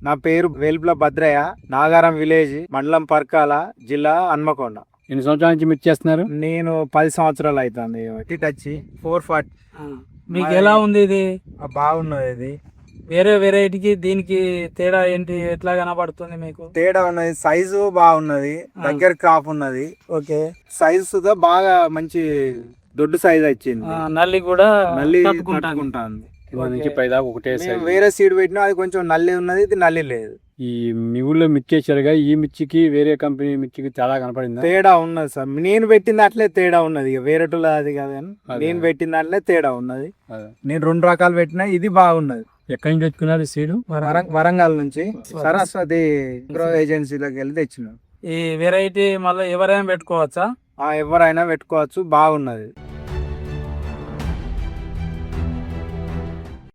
నా పేరు వేల్పుల భద్రయ్య, నాగారం విలేజ్, మండలం పర్కాల, జిల్లా హన్మకొండ. ఎన్ని సంవత్సరాల నుంచి మిర్చి చేస్తున్నారు? నేను 10 సంవత్సరాలు అవుతుంది. వచ్చి 440. మీకు ఎలా ఉంది ఇది? బాగున్నది. ఇది వేరే వెరైటీకి దీనికి తేడా ఏంటి? ఎట్లా కనబడుతుంది మీకు? తేడా ఉన్నది, సైజు బాగున్నది, దగ్గర క్రాప్ ఉన్నది. ఓకే, సైజు సుధా బాగా మంచి దొడ్డు సైజ్ వచ్చింది. నల్లి కూడా నల్లి తట్టుకుంటాంది. తట్టుకుంటాంది. ఇవాళ నుంచి పైదాకా ఒకటే మేము size. వేరే సీడ్ పెట్టినా అది కొంచెం నల్లి ఉన్నది, ఇది నల్లి లేదు. ఈ మీ ఊళ్ళో మిర్చి వేసారుగా, ఈ మిర్చికి వేరే కంపెనీ మిర్చికి తేడా కనపడిందా? తేడా ఉన్నది సార్. నేను పెట్టిన దాంట్లో తేడా ఉన్నది. ఇక వేరేటోళ్ళ అది కాదు కానీ నేను పెట్టిన దాంట్లో తేడా ఉన్నది. నేను 2 రకాలు పెట్టినా, ఇది బాగున్నది. ఎక్కడి నుంచి తెచ్చుకున్నారు సీడు? వరంగల్ నుంచి సరస్వతి అగ్రో ఏజెన్సీలోకి వెళ్ళి తెచ్చినాం. ఈ వెరైటీ మళ్ళీ ఎవరైనా పెట్టుకోవచ్చా? ఎవరైనా పెట్టుకోవచ్చు, బాగున్నది.